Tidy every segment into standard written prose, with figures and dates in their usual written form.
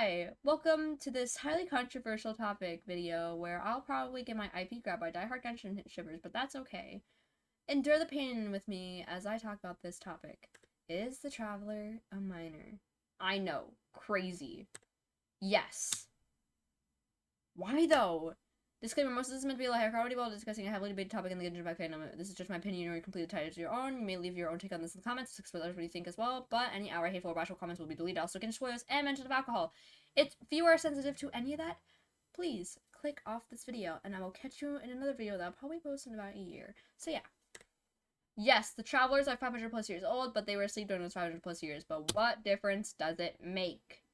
Hi! Welcome to this highly controversial topic video where I'll probably get my IP grabbed by diehard Genshin shippers, but that's okay. Endure the pain with me as I talk about this topic. Is the Traveler a minor? I know. Crazy. Yes. Why though? Disclaimer, most of this is meant to be like already while discussing a heavily debated topic in the Genshin Impact fandom. This is just my opinion, or you're completely tied to your own. You may leave your own take on this in the comments to express what you think as well, but any outright hateful or bashful comments will be deleted. Also, Genshin spoilers and mention of alcohol. If you are sensitive to any of that, please click off this video, and I will catch you in another video that I'll probably post in about a year. So yeah. Yes, the Travelers are 500 plus years old, but they were asleep during those 500 plus years. But what difference does it make?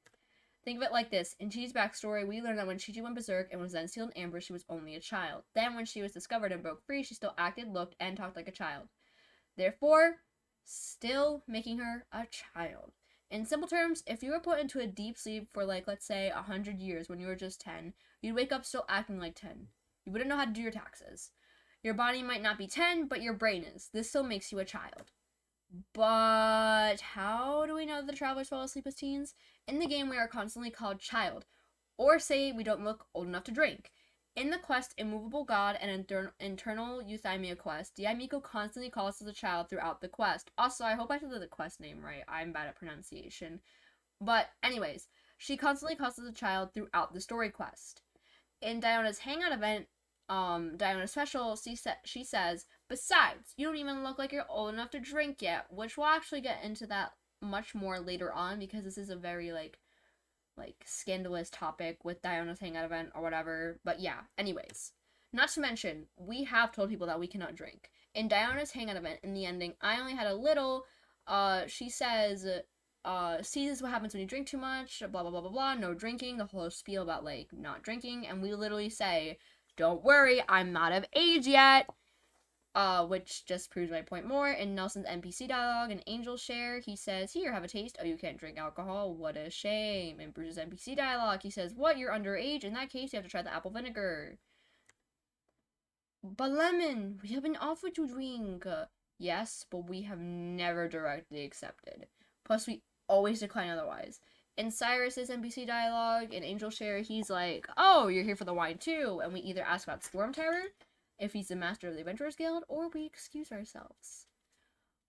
Think of it like this. In Chi's backstory, we learn that when Chi went berserk and was then sealed in ambush, she was only a child. Then when she was discovered and broke free, she still acted, looked, and talked like a child. Therefore, still making her a child. In simple terms, if you were put into a deep sleep for let's say 100 years when you were just 10, you'd wake up still acting like 10. You wouldn't know how to do your taxes. Your body might not be 10, but your brain is. This still makes you a child. But how do we know that the Travelers fall asleep as teens? In the game, we are constantly called child, or say we don't look old enough to drink. In the quest Immovable God and Internal Euthymia quest, Diamiko constantly calls us a child throughout the quest. Also, I hope I said the quest name right. I'm bad at pronunciation. But anyways, she constantly calls us a child throughout the story quest. In Diona's Hangout event, Diana Special, she says, besides, you don't even look like you're old enough to drink yet, which we'll actually get into that much more later on, because this is a very, like scandalous topic with Diana's Hangout event or whatever, but yeah, anyways. Not to mention, we have told people that we cannot drink. In Diana's Hangout event, in the ending, I only had a little, she says, see, this is what happens when you drink too much, blah, blah, blah, blah, blah, no drinking, the whole spiel about, not drinking, and we literally say, don't worry, I'm not of age yet. Which just proves my point more. In Nelson's NPC dialogue and Angel Share, he says, here, have a taste. Oh, you can't drink alcohol. What a shame. In Bruce's NPC dialogue, he says, what, you're underage? In that case, you have to try the apple vinegar. But Lemon, we have been offered to drink. Yes, but we have never directly accepted. Plus, we always decline otherwise. In Cyrus's NPC dialogue, in Angel Share, he's like, oh, you're here for the wine too. And we either ask about Storm Terror, if he's the master of the Adventurers Guild, or we excuse ourselves.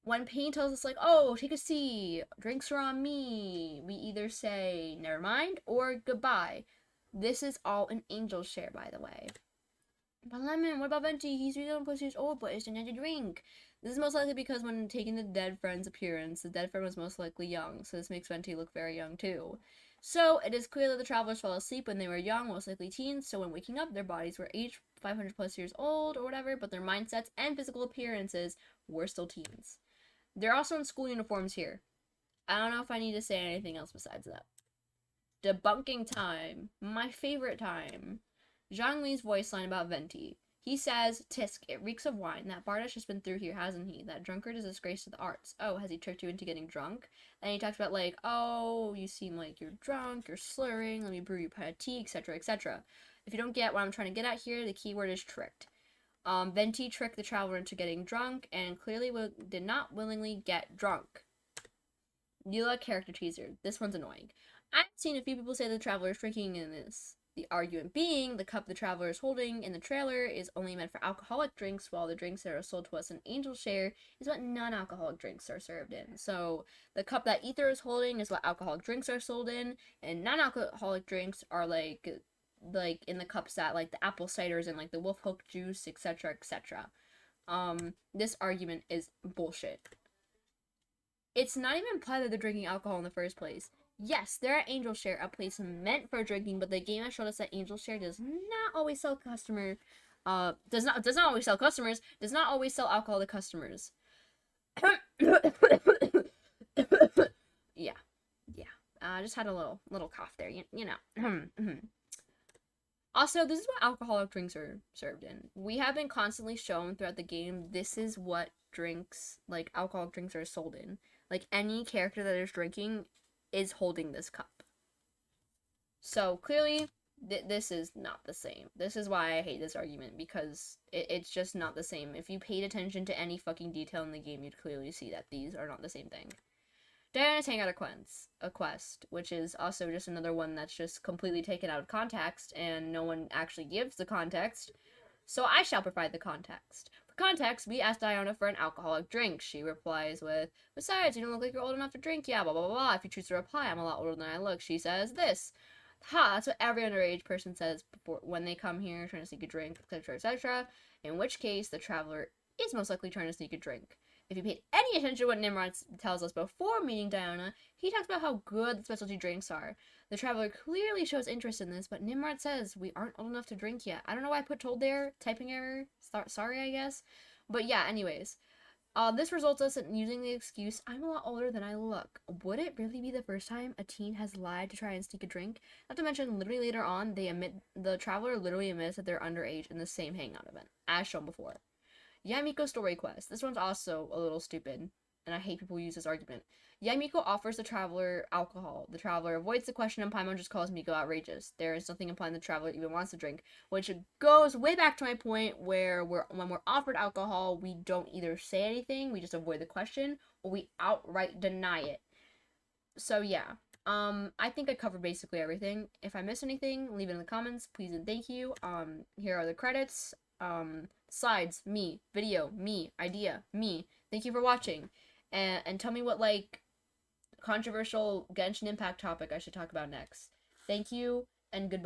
When Payne tells us, oh, take a seat, drinks are on me, we either say, never mind, or goodbye. This is all an Angel Share, by the way. But Lemon, what about Venti? He's 3 years old, but isn't it a drink? This is most likely because when taking the dead friend's appearance, the dead friend was most likely young, so this makes Venti look very young too. So, it is clear that the Travelers fell asleep when they were young, most likely teens, so when waking up, their bodies were aged 500 plus years old or whatever, but their mindsets and physical appearances were still teens. They're also in school uniforms here. I don't know if I need to say anything else besides that. Debunking time. My favorite time. Zhang voice line about Venti. He says, Tisk, it reeks of wine. That Bardish has been through here, hasn't he? That drunkard is a disgrace to the arts. Oh, has he tricked you into getting drunk? And he talks about, oh, you seem like you're drunk, you're slurring, let me brew you a pot of tea, etc., etc. If you don't get what I'm trying to get at here, the keyword is tricked. Venti tricked the Traveler into getting drunk, and clearly did not willingly get drunk. Neela character teaser. This one's annoying. I've seen a few people say the Traveler is drinking in this. The argument being, the cup the Traveler is holding in the trailer is only meant for alcoholic drinks, while the drinks that are sold to us in Angel Share is what non-alcoholic drinks are served in. So, the cup that Ether is holding is what alcoholic drinks are sold in, and non-alcoholic drinks are like in the cups that, the apple ciders and, the wolf hook juice, etc., etc. This argument is bullshit. It's not even implied that they're drinking alcohol in the first place. Yes, they're at Angel Share, a place meant for drinking, but the game has showed us that Angel Share does not always sell does not always sell customers, does not always sell alcohol to customers. Yeah. I just had a little cough there, you know. Also, this is what alcoholic drinks are served in. We have been constantly shown throughout the game, this is what drinks, alcoholic drinks are sold in. Any character that is drinking is holding this cup. So, clearly, this is not the same. This is why I hate this argument, because it's just not the same. If you paid attention to any fucking detail in the game, you'd clearly see that these are not the same thing. Diana's hang out a quest, which is also just another one that's just completely taken out of context, and no one actually gives the context. So I shall provide the context. For context, we ask Diana for an alcoholic drink. She replies with, "Besides, you don't look like you're old enough to drink. Yeah, blah blah blah. If you choose to reply, I'm a lot older than I look." She says this. Ha! That's what every underage person says before when they come here trying to sneak a drink, etc., etc. In which case, the traveler is most likely trying to sneak a drink. If you paid any attention to what Nimrod tells us before meeting Diana, he talks about how good the specialty drinks are. The traveler clearly shows interest in this, but Nimrod says we aren't old enough to drink yet. I don't know why I put told there. Typing error. Sorry, I guess. But yeah, anyways. This results us in using the excuse, "I'm a lot older than I look." Would it really be the first time a teen has lied to try and sneak a drink? Not to mention, literally later on, the traveler literally admits that they're underage in the same hangout event, as shown before. Yamiko story quest. This one's also a little stupid, and I hate people who use this argument. Yamiko offers the traveler alcohol. The traveler avoids the question, and Paimon just calls Miko outrageous. There is nothing implying the traveler even wants to drink, which goes way back to my point where when we're offered alcohol, we don't either say anything, we just avoid the question, or we outright deny it. So yeah, I think I covered basically everything. If I missed anything, leave it in the comments, please and thank you. Here are the credits. Slides, me. Video, me. Idea, me. Thank you for watching. And tell me what, like, controversial Genshin Impact topic I should talk about next. Thank you, and goodbye.